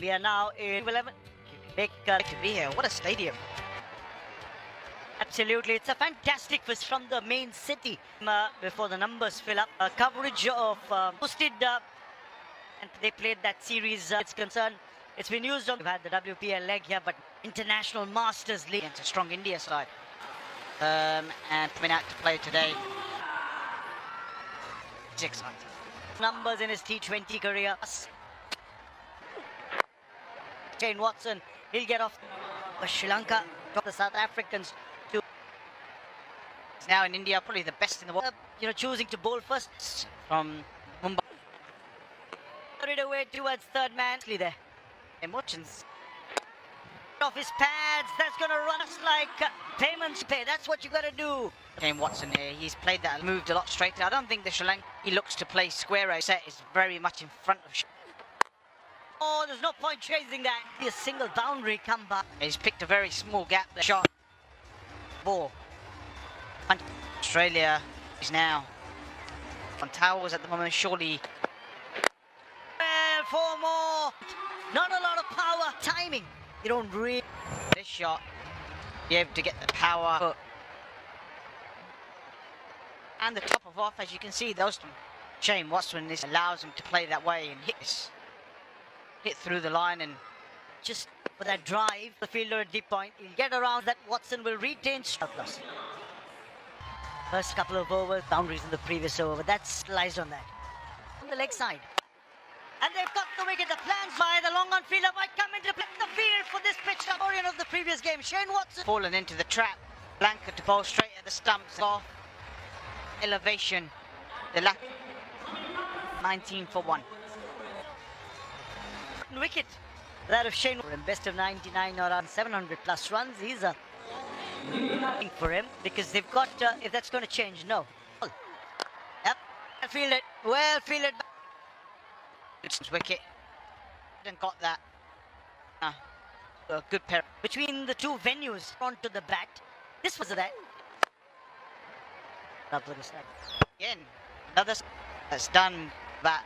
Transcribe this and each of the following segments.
We are now in 11. Big to be here. What a stadium. Absolutely. It's a fantastic fish from the main city. Before the numbers fill up. Coverage of posted and they played that series. It's concerned. It's been used on. We've had the WPL leg here, but International Masters League. It's a strong India side. And coming out to play today. It's exciting. Numbers in his T20 career. Shane Watson, he'll get off. Sri Lanka, the South Africans. Now in India, probably the best in the world. Choosing to bowl first from Mumbai. Carried away towards third man. There. Emotions. Off his pads. That's going to run us like payments pay. That's what you got to do. Shane Watson here. He's played that. Moved a lot straighter. I don't think the Sri Lanka. He looks to play square. Set is very much in front of. Oh, there's no point chasing that. A single boundary come back. He's picked a very small gap. The shot. Ball. Australia is now on towels at the moment. Surely. Well, 4 more. Not a lot of power. Timing. You don't really. This shot. Be able to get the power. And the top of off, as you can see, those. Shane Watson, this allows him to play that way and hit through the line and just for that drive, the fielder at deep point, he'll get around that. Watson will retain surplus. First couple of overs, boundaries in the previous over, but that sliced on that. On the leg side. And they've got the wicket. The plans by the long on fielder might come into play. The field for this pitch, the origin of the previous game. Shane Watson. Fallen into the trap. Blanca to bowl straight at the stumps. Off. Elevation. The lap. 19 for 1. Wicket. That of Shane. Best of 99 or around 700 plus runs. He's a for him because they've got. If that's going to change, no. Yep. Fielded. Well fielded. It's wicket. Didn't got that. A good pair between the two venues onto the bat. This was that. Again, another that's done that.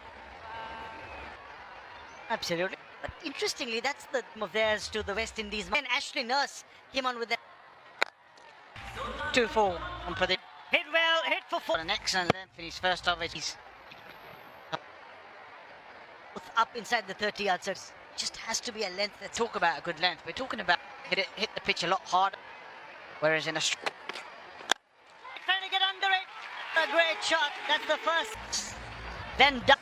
Absolutely. But interestingly, that's the of theirs to the West Indies. And Ashley Nurse came on with that. 2-4 on Pradeep. Hit well, hit for 4. An excellent length in his first over. He's up inside the 30-yard circle. Just has to be a length. Let's talk about a good length. We're talking about hit the pitch a lot harder. Whereas in a trying to get under it. A great shot. That's the first. Then done.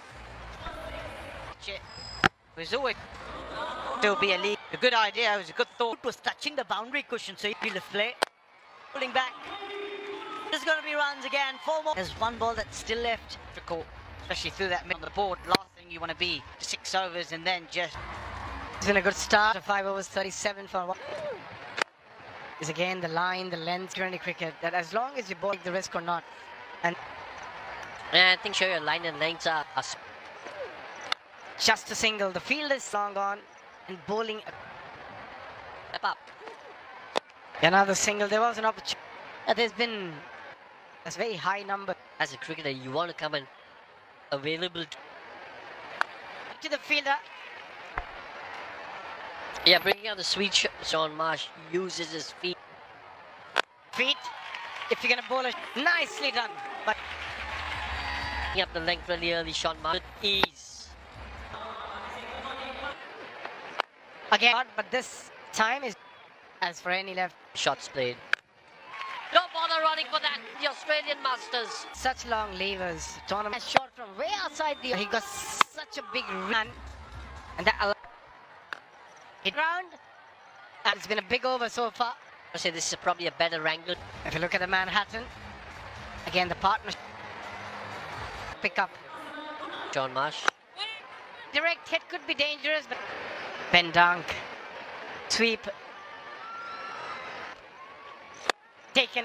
There's always still be a lead. A good idea. It was a good thought. It was touching the boundary cushion, so you feel the play. Pulling back. There's going to be runs again. 4 more. There's one ball that's still left. Difficult, especially through that middle on the board. Last thing you want to be 6 overs and then just. It's been a good start. 5 overs, 37 for 1. Is again the line, the length, 20 cricket. That as long as you bowl the risk or not. And I think sure your line and lengths are just a single. The field is long on and bowling. Step up. Another single. There was an opportunity. There's been a very high number. As a cricketer, you want to come and available to the fielder. Yeah, bringing out the sweet Sean Marsh uses his feet. If you're going to bowl it, nicely done. But up the length really early, Sean Marsh. Ease. Again, but this time is as for any left. Shots played. Don't bother running for that, the Australian Masters. Such long levers. Tournament shot from way outside the. He got such a big run, and that hit round. And it's been a big over so far. I say this is probably a better angle. If you look at the Manhattan, again the partnership pick up. John Marsh. Direct hit could be dangerous, but Ben Dunk sweep. Taken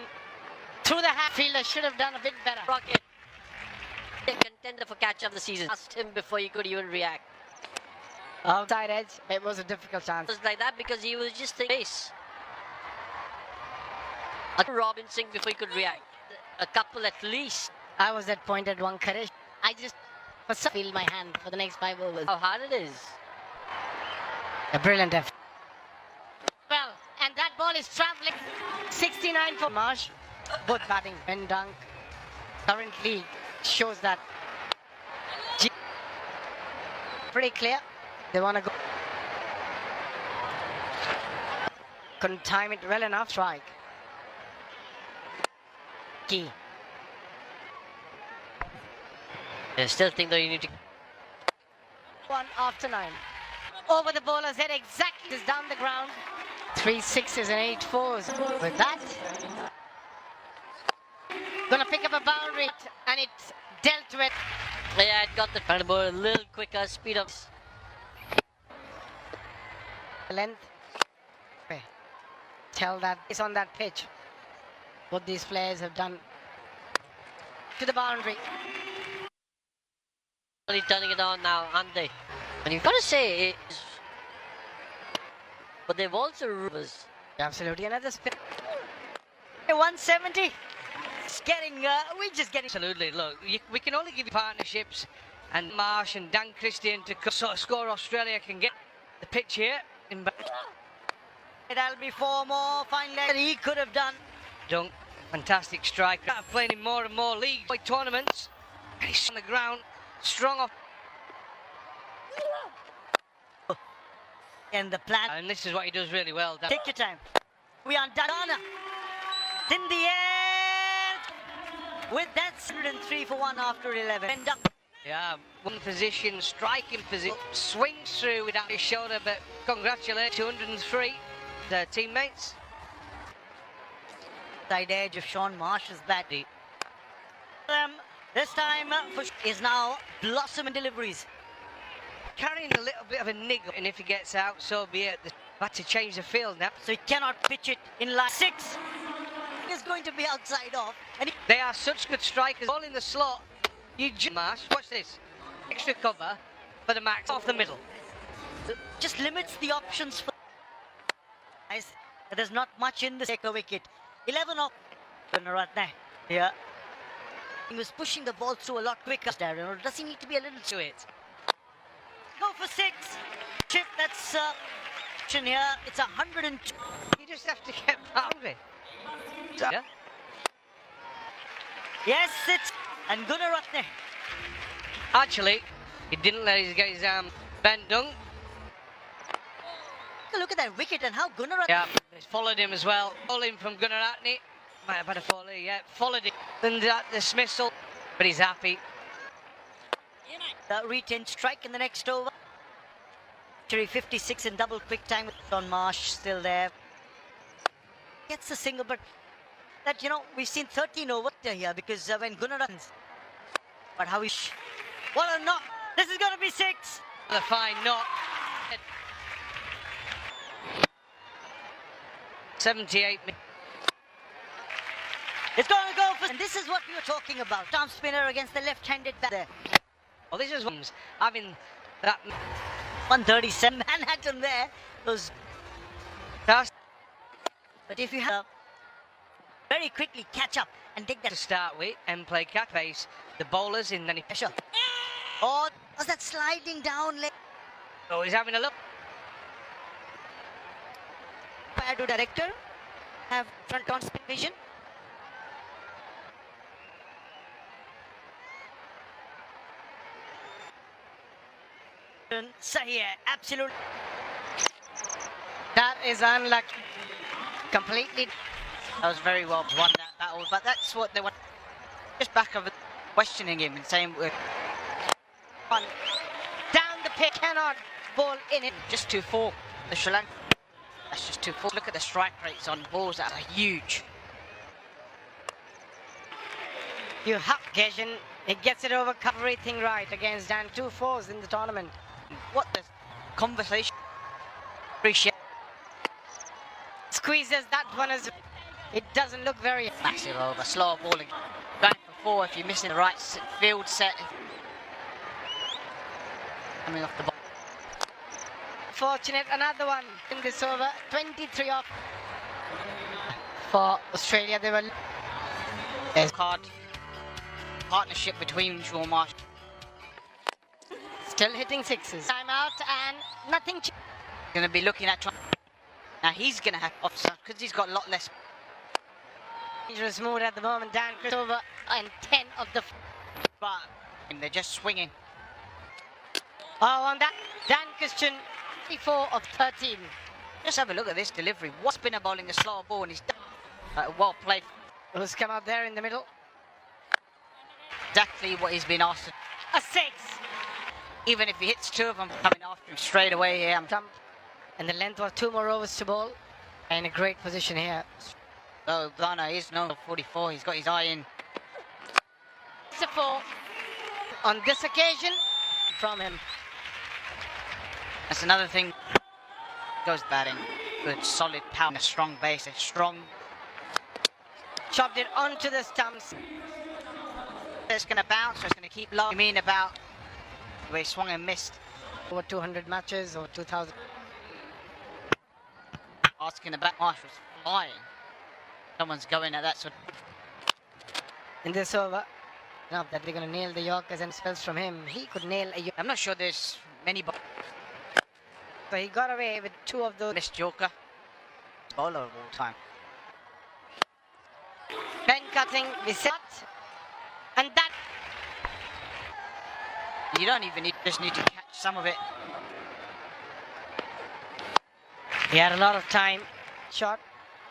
through the half. Fielder should have done a bit better. Rocket. A contender for catch of the season. Asked him before he could even react. Outside edge. It was a difficult chance. It was like that because he was just thinking. Robinson before he could react. A couple at least. I was at point at one courage. I just feel my hand for the next 5 overs. How hard it is. A brilliant effort. Well, and that ball is travelling. 69 for Marsh. Both batting and dunk. Currently shows that. Pretty clear. They want to go. Couldn't time it well enough. Strike. Key. I still think though you need to. 1 after 9. Over the bowler's head, exactly is down the ground. 3 sixes and 8 fours. With that, gonna pick up a boundary, and it's dealt with. Yeah, it got the ball a little quicker, speed up. Length. Tell that it's on that pitch. What these players have done to the boundary. Only turning it on now, aren't they? And you've got to say, but they've also Absolutely, another spin. 170. It's getting. We're just getting. Absolutely. Look, we can only give you partnerships, and Marsh and Dan Christian to sort of score. Australia can get the pitch here. That'll be 4 more fine legs that he could have done. Dunk, fantastic striker. Playing in more and more league tournaments. He's on the ground, strong off. And the plan. And this is what he does really well. Dan. Take your time. We are done. In the air. With that 103 for 1 after 11. And up. Yeah, one position, striking position, swings through without his shoulder, but congratulations, 203, the teammates. Side edge of Sean Marsh's bat. This time is now Blossom and deliveries. Carrying a little bit of a niggle, and if he gets out, so be it. They've had to change the field now. So he cannot pitch it in line 6. He's going to be outside off. And they are such good strikers. All in the slot. You Marsh, watch this. Extra cover for the max off the middle. Just limits the options for guys. There's not much in the take a wicket. 11 off. Yeah. He was pushing the ball through a lot quicker. Does he need to be a little to it? Go for 6. Chip, that's here. It's 102. You just have to get boundary. Yeah. Yes, it's and Gunaratne. Actually, he didn't let his get his bend dunk. Look at that wicket and how Gunaratne. Yeah, he's followed him as well. Falling from Gunaratne. Might have had a follow, yeah. Followed it. Then that dismissal, but he's happy. Retained strike in the next over. 56 in double quick time with Don Marsh still there. Gets the single, but that, you know, we've seen 13 over here because when Gunnar runs. But how is. What a knock! This is going to be 6. The fine knock. 78. It's going to go for. And this is what we were talking about. Tom spinner against the left-handed batter. Well, this is having that 137 Manhattan there. Those. But if you have very quickly catch up and take that to start with and play cat pace, the bowlers in any pressure. Oh, was that sliding down leg? Oh, he's having a look. Padu director have front on spin vision. Sahi hai, absolute. That is unlucky. Completely. That was very well won that battle, but that's what they want. Just back of questioning him and saying, "One down the pitch, cannot ball in it." Just 2-4. The Sri Lanka. That's just 2-4. Look at the strike rates on balls that are huge. You have occasion. It gets it over, cover everything right against Dan. 2 4s in the tournament. What the conversation? Appreciate. Squeezes that one as it doesn't look very massive over. Slow balling. Going for 4 if you're missing the right field set. Coming off the ball. Fortunate, another one in this over. 23 off. For Australia, they were. There's card. Partnership between Shaw Marsh. Still hitting 6s. Time out and nothing. Going to be looking at trying. Now he's going to have offside because he's got a lot less. Dangerous mood at the moment. Dan Chris over and 10 of the. But they're just swinging. Oh, on that, Dan Christian, 4 of 13. Just have a look at this delivery. What spinner bowling a slower ball and he's well played. Who's come out there in the middle? Exactly what he's been asked to. A 6. Even if he hits 2 of them coming after him straight away here. And the length was 2 more overs to bowl. In a great position here. So Ghana is no 44. He's got his eye in. It's a 4. On this occasion, from him. That's another thing. Goes batting. Good, solid power. And a strong base. A strong. Chopped it onto the stumps. It's going to bounce. So it's going to keep low. You mean about the way he swung and missed? Over 200 matches or 2,000. Asking about Marshall's flying. Someone's going at that sort of. In this over. Not that they're going to nail the Yorkers and spells from him. He could nail a Yorker. I'm not sure there's many. So he got away with 2 of those. Missed Yorker. Bowler of all time. Pen cutting, we set. And that. You don't even need, just need to catch some of it. He had a lot of time. Shot.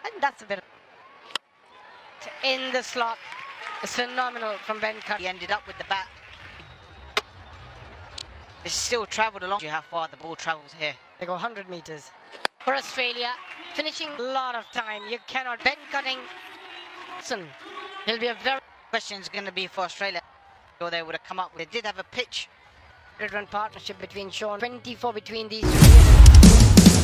And that's a bit. In the slot. It's phenomenal from Ben Cut. He ended up with the bat. It's still travelled along. How far the ball travels here. They go 100 meters. For Australia, finishing a lot of time. You cannot. Ben Cutting. He'll be a very. Question's going to be for Australia. Or they would have come up with. They did have a pitch. 100-run partnership between Sean. 24 between these two.